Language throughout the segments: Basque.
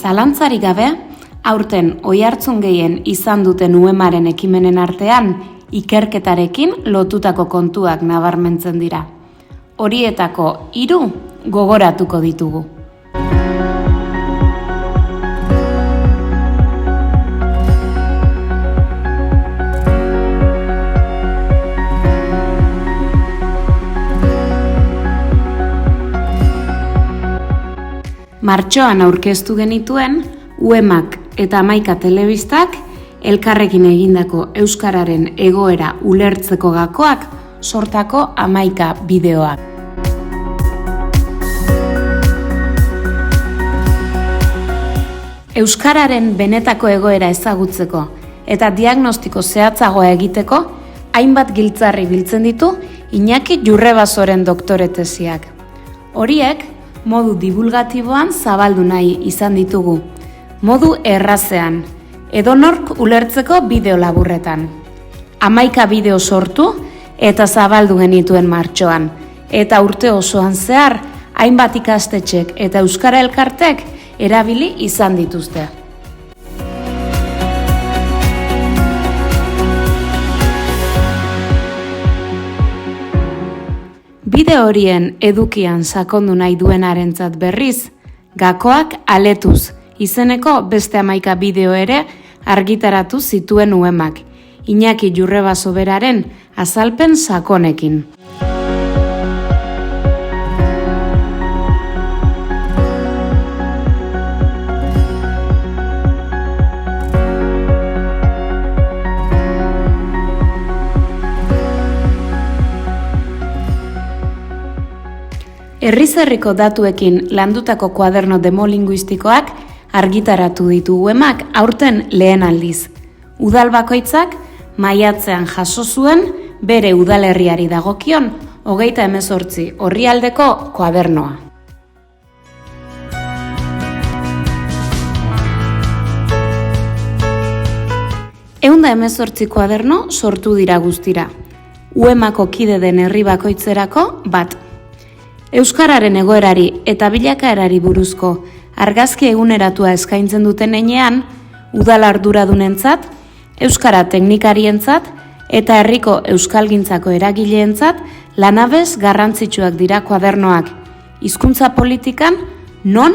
Zalantzarik gabe, aurten oihartzun gehien izan duten UEMaren ekimenen artean, ikerketarekin lotutako kontuak nabarmentzen dira. Horietako 3 gogoratuko ditugu. Martxoan aurkeztu genituen, UEMak eta 11 telebistak elkarrekin egindako euskararen egoera ulertzeko gakoak sortako 11 bideoak. Euskararen benetako egoera ezagutzeko eta diagnostiko zehatzagoa egiteko, hainbat giltzarri biltzen ditu Iñaki Jurrebasoren doktore tesiak. Horiek, modu divulgatiboan zabaldu nahi izan ditugu, modu errazean, edonork ulertzeko bideo laburretan. 11 bideo sortu eta zabaldu genituen martxoan, eta urte osoan zehar, hainbat ikastetxek eta euskara elkartek erabili izan dituzte. Bideo horien edukian sakondu nahi duenarentzat berriz, Gakoak aletuz izeneko beste 11 bideo ere argitaratu zituen UEMak, Iñaki Jurrebaso beraren azalpen sakonekin. Herriz-herriko datuekin landutako kuaderno demolinguistikoak argitaratu ditu UEMak aurten lehen aldiz. Udal bakoitzak maiatzean jaso zuen bere udalerriari dagokion 38 orrialdeko kuadernoa. Ehun 18 kuaderno sortu dira guztira. UEMako kide den herri bakoitzerako bat. Euskararen egoerari eta bilakaerari buruzko argazki eguneratua eskaintzen duten heinean, udal arduradunentzat, euskara teknikarientzat eta herriko euskalgintzako eragileentzat lanabez garrantzitsuak dira kuadernoak. Hizkuntza politikan non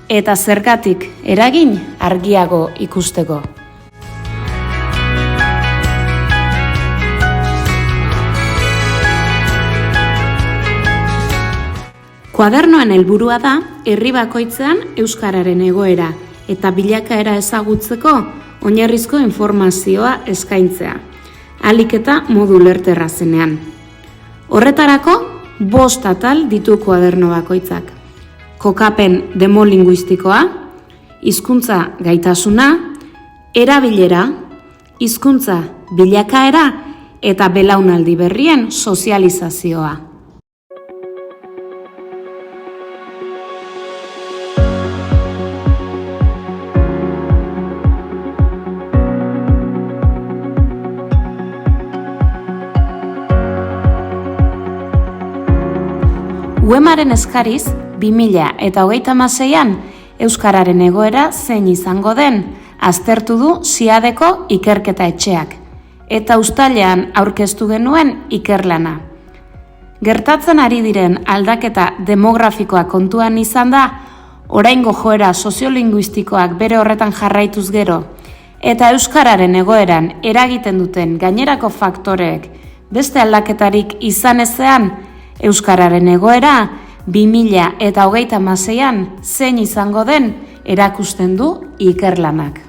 eta zergatik eragin argiago ikusteko. Kuadernoen helburua da, herri bakoitzean euskararen egoera eta bilakaera ezagutzeko oinarrizko informazioa eskaintzea, ahalik eta modu ulerterrazenean. Horretarako, 5 atal ditu kuaderno bakoitzak. Kokapen demolinguistikoa, hizkuntza gaitasuna, erabilera, hizkuntza bilakaera eta belaunaldi berrien sozializazioa. UEMaren eskariz, 2026an euskararen egoera zein izango den aztertu du SIADeko ikerketa etxeak, eta uztailean aurkeztu genuen ikerlana. Gertatzen ari diren aldaketa demografikoa kontuan izan da, oraingo joera soziolinguistikoak bere horretan jarraituz gero, eta euskararen egoeran eragiten duten gainerako faktoreek beste aldaketarik izan ezean, euskararen egoera 2026an zein izango den erakusten du ikerlanak.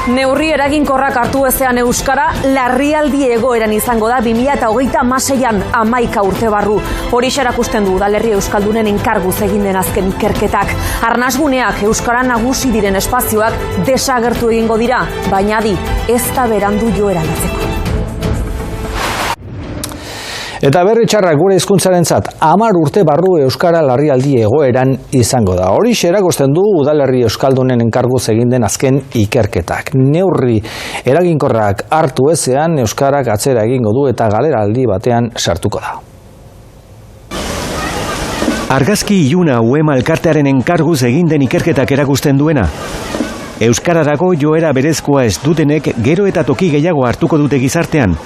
Neurri eraginkorrak hartu ezean euskara larrialdi egoeran izango da 2026an 11 urte barru. Horixe erakusten du udalerri euskaldunen enkarguz egin den azken ikerketak. Arnasguneak euskara nagusi diren espazioak desagertu egingo dira, baina ez da berandu joera aldatzeko. Eta berri txarrak gure hizkuntzarentzat 10 urte barru euskara larrialdi egoeran izango da. Horixe erakusten du udalerri euskaldunen enkarguz egin den azken ikerketak. Neurri eraginkorrak hartu ezean euskarak atzera egingo du eta galeraldi batean sartuko da. Argazki iluna UEMA elkartearen enkarguz egin den ikerketak erakusten duena. Euskararako joera berezkoa ez dutenek gero eta toki gehiago hartuko dute gizartean.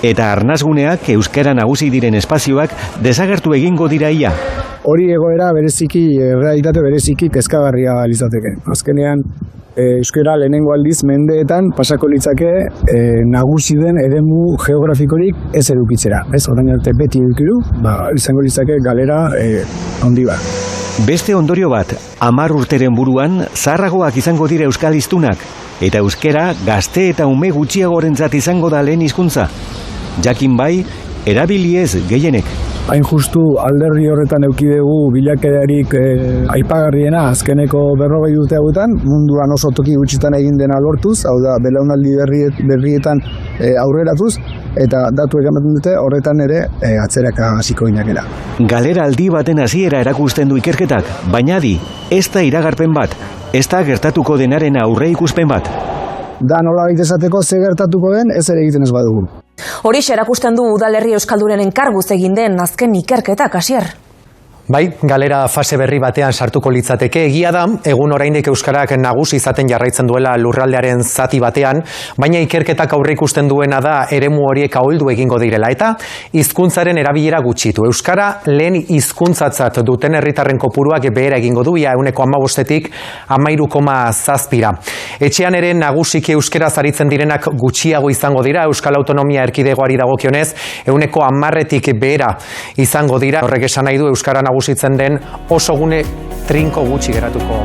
Eta arnasguneak euskara nagusi diren espazioak desagertu egingo dira ia. Hori egoera bereziki, realitate bereziki kezkagarria litzateke. Azkenean, euskara lehenengo aldiz mendeetan pasako litzake nagusi den eremu geografikorik ez edukitzera. Ez, orain arte beti edukiru, izango litzake galera handi bat. Beste ondorio bat, 10 urteren buruan zaharragoak izango dira euskal hiztunak, eta euskara gazte eta ume gutxiagorentzat izango da lehen hizkuntza. Jakin bai, erabili ez gehienek. Hain justu alderri horretan eukidegu bilakaerarik aipagarriena azkeneko 40 urte hauetan, munduan oso toki gutxitan egin dena lortuz, hau da, belaunaldi berrietan aurreratuz, eta datuek ematen dute horretan ere atzeraka hasiko ginakera. Galera aldi baten hasiera erakusten du ikerketak, baina adi, ez da iragarpen bat, ez da gertatuko denaren aurre ikusten bat. Da nola esateko ze gertatuko den, ez ere egiten ez badugu. Horixe erakusten du udalerri euskaldunen enkarguz egin den azken ikerketak, Asier. Bai, galera fase berri batean sartuko litzateke. Egia da, egun oraindik euskarak nagusi izaten jarraitzen duela lurraldearen zati batean, baina ikerketak aurreikusten duena da eremu horiek ahuldu egingo direla eta hizkuntzaren erabilera gutxitu. Euskara lehen hizkuntzatzat duten herritarren kopuruak behera egingo du, ia 15%tik 13,7%. Etxean ere nagusiki euskaraz aritzen direnak gutxiago izango dira, Euskal Autonomia Erkidegoari dagokionez 10%tik behera izango dira. Horrek esan nahi du euskara nagusitzen den oso gune trinko gutxi geratuko